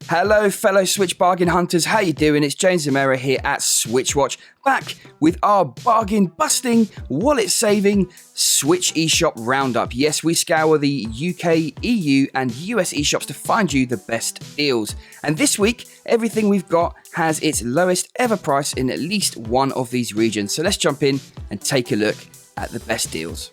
Hello fellow Switch bargain hunters, how you doing? It's James Zamera here at SwitchWatch, back with our bargain busting, wallet saving Switch eShop roundup. Yes, we scour the UK, EU and US eShops to find you the best deals. And this week, everything we've got has its lowest ever price in at least one of these regions. So let's jump in and take a look at the best deals.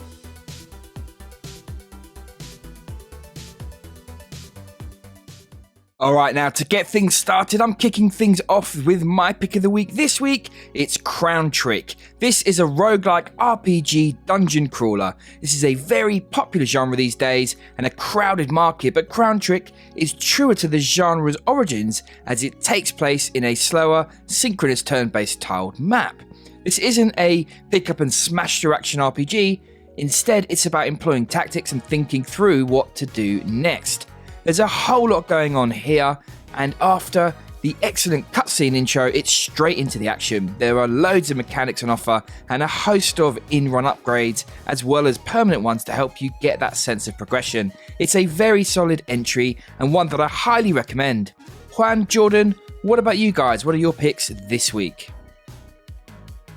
Alright, now to get things started, I'm kicking things off with my pick of the week. This week, it's Crown Trick. This is a roguelike RPG dungeon crawler. This is a very popular genre these days and a crowded market, but Crown Trick is truer to the genre's origins as it takes place in a slower, synchronous turn-based tiled map. This isn't a pick up and smash through action RPG, instead it's about employing tactics and thinking through what to do next. There's a whole lot going on here, and after the excellent cutscene intro, it's straight into the action. There are loads of mechanics on offer and a host of in-run upgrades, as well as permanent ones to help you get that sense of progression. It's a very solid entry and one that I highly recommend. Juan, Jordan, what about you guys? What are your picks this week?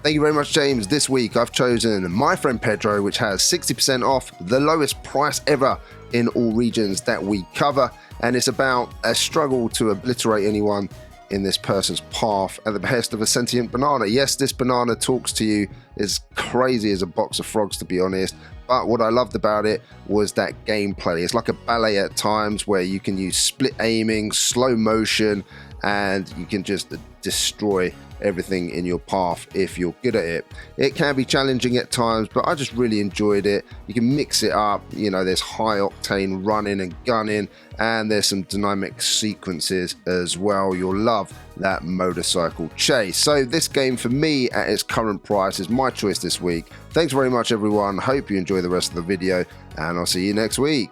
Thank you very much, James. This week I've chosen My Friend Pedro, which has 60% off, the lowest price ever in all regions that we cover, and it's about a struggle to obliterate anyone in this person's path at the behest of a sentient banana. Yes, this banana talks to you as crazy as a box of frogs, to be honest, but what I loved about it was that gameplay. It's like a ballet at times where you can use split aiming, slow motion, and you can just destroy everything in your path if you're good at it. It can be challenging at times, but I just really enjoyed it. You can mix it up, you know, there's high octane running and gunning, and there's some dynamic sequences as well. You'll love that motorcycle chase. So this game for me at its current price is my choice this week. Thanks very much everyone, hope you enjoy the rest of the video, and I'll see you next week.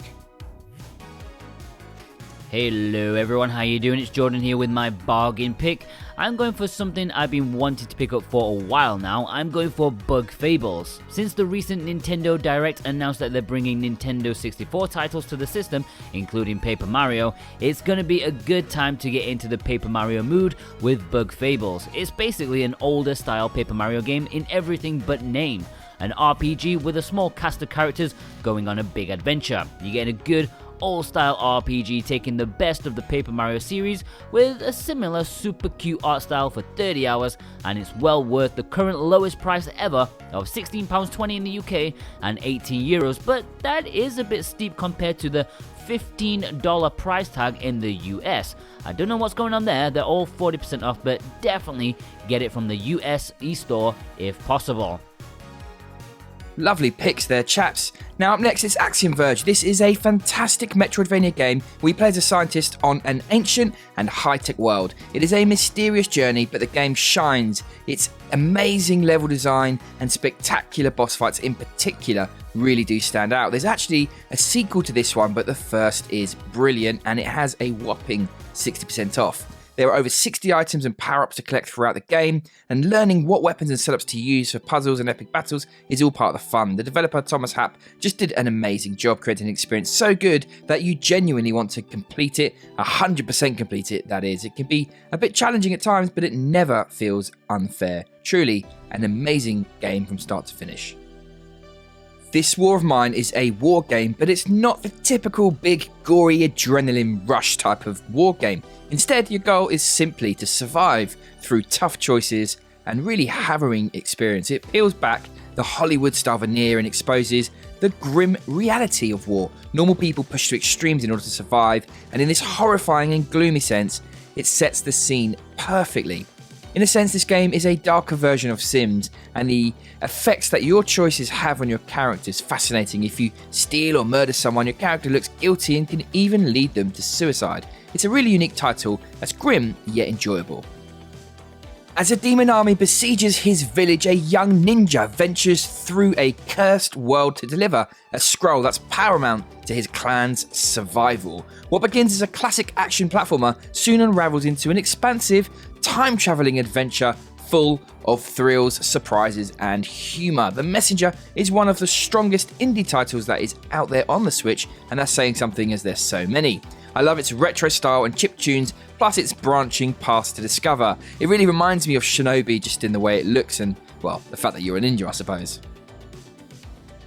Hello everyone, how you doing? It's Jordan here with my bargain pick. I'm going for something I've been wanting to pick up for a while now. I'm going for Bug Fables. Since the recent Nintendo Direct announced that they're bringing Nintendo 64 titles to the system, including Paper Mario, it's gonna be a good time to get into the Paper Mario mood with Bug Fables. It's basically an older style Paper Mario game in everything but name. An RPG with a small cast of characters going on a big adventure. You get a good old-style RPG taking the best of the Paper Mario series with a similar super cute art style for 30 hours, and it's well worth the current lowest price ever of £16.20 in the UK and €18, but that is a bit steep compared to the $15 price tag in the US. I don't know what's going on there, they're all 40% off, but definitely get it from the US eStore if possible. Lovely picks there, chaps. Now up next is Axiom Verge. This is a fantastic Metroidvania game where you play as a scientist on an ancient and high-tech world. It is a mysterious journey, but the game shines. Its amazing level design and spectacular boss fights in particular really do stand out. There's actually a sequel to this one, but the first is brilliant and it has a whopping 60% off. There are over 60 items and power-ups to collect throughout the game, and learning what weapons and setups to use for puzzles and epic battles is all part of the fun. The developer Thomas Happ just did an amazing job creating an experience so good that you genuinely want to complete it, 100% complete it, that is. It can be a bit challenging at times, but it never feels unfair. Truly an amazing game from start to finish. This War of Mine is a war game, but it's not the typical big, gory, adrenaline rush type of war game. Instead, your goal is simply to survive through tough choices and really harrowing experience. It peels back the Hollywood-style veneer and exposes the grim reality of war. Normal people push to extremes in order to survive, and in this horrifying and gloomy sense, it sets the scene perfectly. In a sense, this game is a darker version of Sims, and the effects that your choices have on your character is fascinating. If you steal or murder someone, your character looks guilty and can even lead them to suicide. It's a really unique title that's grim yet enjoyable. As a demon army besieges his village, a young ninja ventures through a cursed world to deliver a scroll that's paramount to his clan's survival. What begins as a classic action platformer soon unravels into an expansive, time-traveling adventure full of thrills, surprises, and humour. The Messenger is one of the strongest indie titles that is out there on the Switch, and that's saying something as there's so many. I love its retro style and chiptunes, plus its branching paths to discover. It really reminds me of Shinobi just in the way it looks and, well, the fact that you're a ninja, I suppose.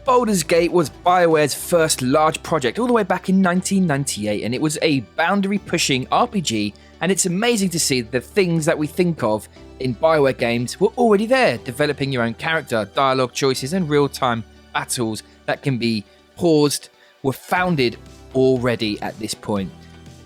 Baldur's Gate was BioWare's first large project all the way back in 1998, and it was a boundary-pushing RPG, and it's amazing to see the things that we think of in BioWare games were already there, developing your own character, dialogue choices, and real-time battles that can be paused were founded already at this point.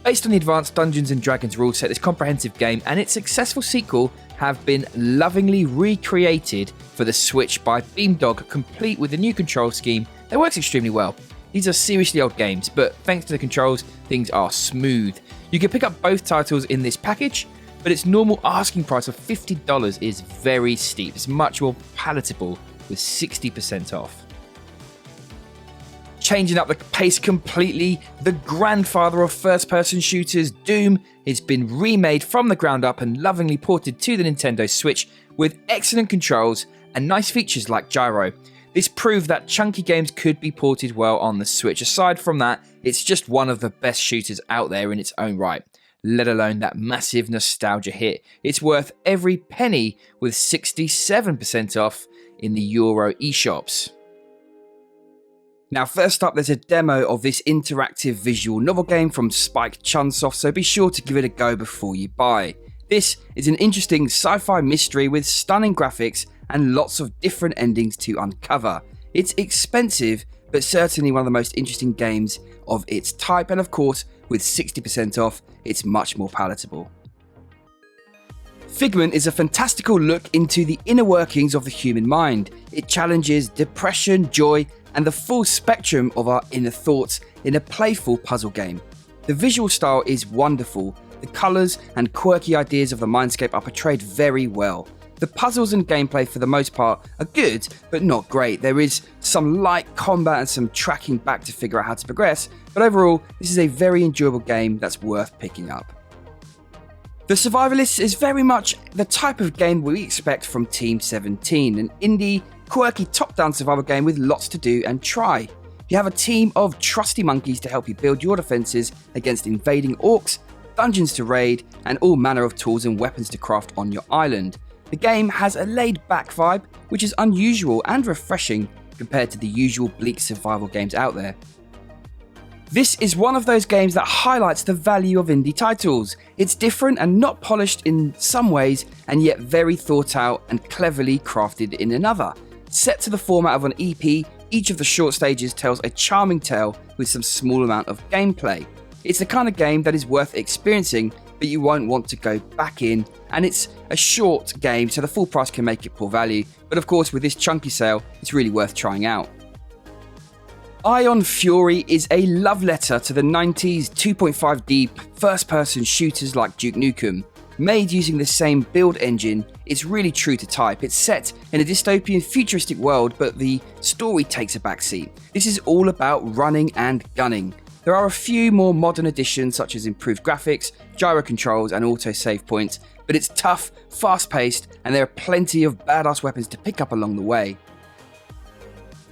Based on the advanced Dungeons & Dragons rule set, this comprehensive game and its successful sequel have been lovingly recreated for the Switch by Beamdog, complete with a new control scheme that works extremely well. These are seriously old games, but thanks to the controls, things are smooth. You can pick up both titles in this package, but its normal asking price of $50 is very steep. It's much more palatable with 60% off. Changing up the pace completely, the grandfather of first-person shooters, Doom, has been remade from the ground up and lovingly ported to the Nintendo Switch with excellent controls and nice features like gyro. This proved that chunky games could be ported well on the Switch. Aside from that, it's just one of the best shooters out there in its own right, let alone that massive nostalgia hit. It's worth every penny with 67% off in the Euro eShops. Now, first up, there's a demo of this interactive visual novel game from Spike Chunsoft, so be sure to give it a go before you buy. This is an interesting sci-fi mystery with stunning graphics and lots of different endings to uncover. It's expensive, but certainly one of the most interesting games of its type, and of course, with 60% off, it's much more palatable. Figment is a fantastical look into the inner workings of the human mind. It challenges depression, joy, and the full spectrum of our inner thoughts in a playful puzzle game. The visual style is wonderful. The colours and quirky ideas of the mindscape are portrayed very well. The puzzles and gameplay for the most part are good, but not great. There is some light combat and some tracking back to figure out how to progress, but overall, this is a very enjoyable game that's worth picking up. The Survivalists is very much the type of game we expect from Team 17, an indie, quirky top-down survival game with lots to do and try. You have a team of trusty monkeys to help you build your defences against invading orcs, dungeons to raid, and all manner of tools and weapons to craft on your island. The game has a laid-back vibe, which is unusual and refreshing compared to the usual bleak survival games out there. This is one of those games that highlights the value of indie titles. It's different and not polished in some ways, and yet very thought out and cleverly crafted in another. Set to the format of an EP, each of the short stages tells a charming tale with some small amount of gameplay. It's the kind of game that is worth experiencing, but you won't want to go back in, and it's a short game, so the full price can make it poor value, but of course with this chunky sale, it's really worth trying out. Ion Fury is a love letter to the 90s 2.5D first-person shooters like Duke Nukem. Made using the same build engine, it's really true to type. It's set in a dystopian futuristic world, but the story takes a backseat. This is all about running and gunning. There are a few more modern additions such as improved graphics, gyro controls and auto save points, but it's tough, fast-paced, and there are plenty of badass weapons to pick up along the way.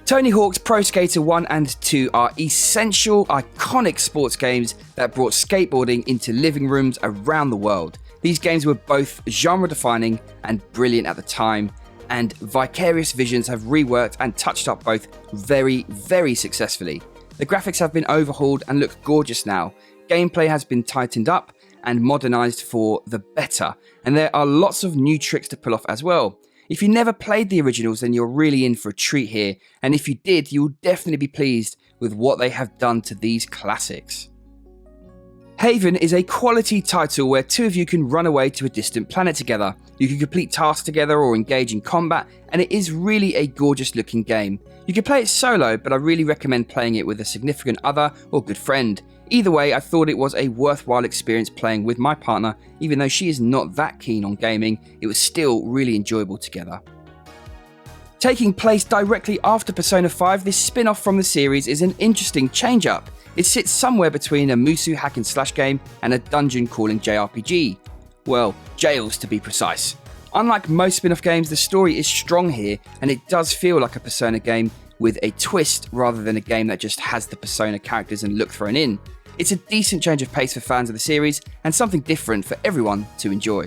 Tony Hawk's Pro Skater 1 and 2 are essential, iconic sports games that brought skateboarding into living rooms around the world. These games were both genre-defining and brilliant at the time, and Vicarious Visions have reworked and touched up both very, very successfully. The graphics have been overhauled and look gorgeous now. Gameplay has been tightened up and modernised for the better, and there are lots of new tricks to pull off as well. If you never played the originals, then you're really in for a treat here, and if you did, you'll definitely be pleased with what they have done to these classics. Haven is a quality title where two of you can run away to a distant planet together. You can complete tasks together or engage in combat, and it is really a gorgeous looking game. You can play it solo, but I really recommend playing it with a significant other or good friend. Either way, I thought it was a worthwhile experience playing with my partner. Even though she is not that keen on gaming, it was still really enjoyable together. Taking place directly after Persona 5, this spin-off from the series is an interesting change-up. It sits somewhere between a Musou hack and slash game and a dungeon crawling JRPG. Well, jails to be precise. Unlike most spin-off games, the story is strong here, and it does feel like a Persona game with a twist rather than a game that just has the Persona characters and look thrown in. It's a decent change of pace for fans of the series, and something different for everyone to enjoy.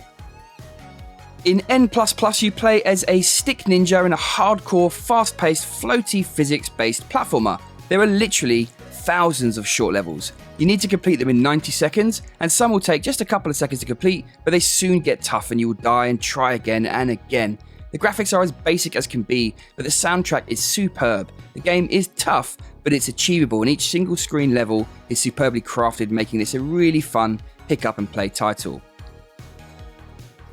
In N++, you play as a stick ninja in a hardcore, fast-paced, floaty, physics-based platformer. There are literally thousands of short levels. You need to complete them in 90 seconds, and some will take just a couple of seconds to complete, but they soon get tough and you will die and try again and again. The graphics are as basic as can be, but the soundtrack is superb. The game is tough, but it's achievable, and each single screen level is superbly crafted, making this a really fun pick-up-and-play title.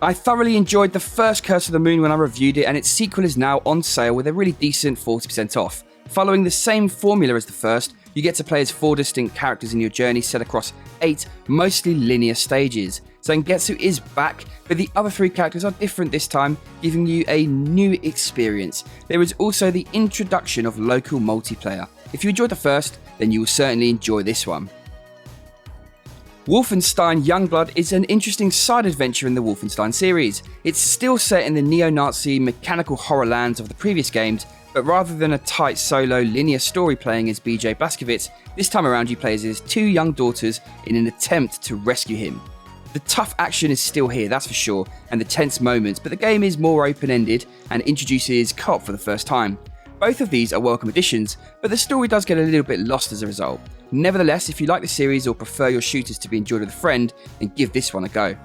I thoroughly enjoyed the first Curse of the Moon when I reviewed it, and its sequel is now on sale with a really decent 40% off. Following the same formula as the first, you get to play as 4 distinct characters in your journey set across 8 mostly linear stages. Zangetsu is back, but the other 3 characters are different this time, giving you a new experience. There is also the introduction of local multiplayer. If you enjoyed the first, then you will certainly enjoy this one. Wolfenstein Youngblood is an interesting side adventure in the Wolfenstein series. It's still set in the neo-Nazi mechanical horror lands of the previous games, but rather than a tight solo linear story playing as BJ Blazkowicz, this time around you play as his 2 young daughters in an attempt to rescue him. The tough action is still here, that's for sure, and the tense moments, but the game is more open-ended and introduces co-op for the first time. Both of these are welcome additions, but the story does get a little bit lost as a result. Nevertheless, if you like the series or prefer your shooters to be enjoyed with a friend, then give this one a go.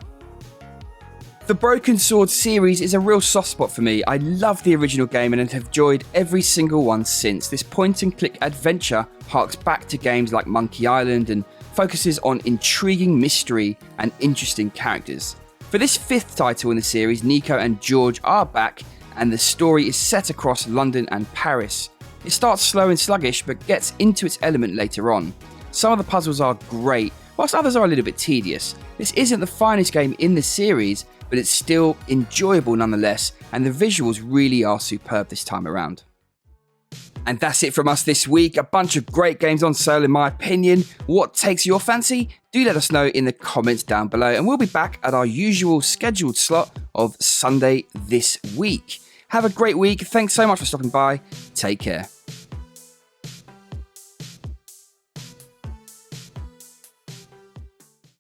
The Broken Sword series is a real soft spot for me. I love the original game and have enjoyed every single one since. This point-and-click adventure harks back to games like Monkey Island and focuses on intriguing mystery and interesting characters. For this 5th title in the series, Nico and George are back, and the story is set across London and Paris. It starts slow and sluggish, but gets into its element later on. Some of the puzzles are great, whilst others are a little bit tedious. This isn't the finest game in the series, but it's still enjoyable nonetheless, and the visuals really are superb this time around. And that's it from us this week. A bunch of great games on sale in my opinion. What takes your fancy? Do let us know in the comments down below, and we'll be back at our usual scheduled slot of Sunday this week. Have a great week. Thanks so much for stopping by. Take care.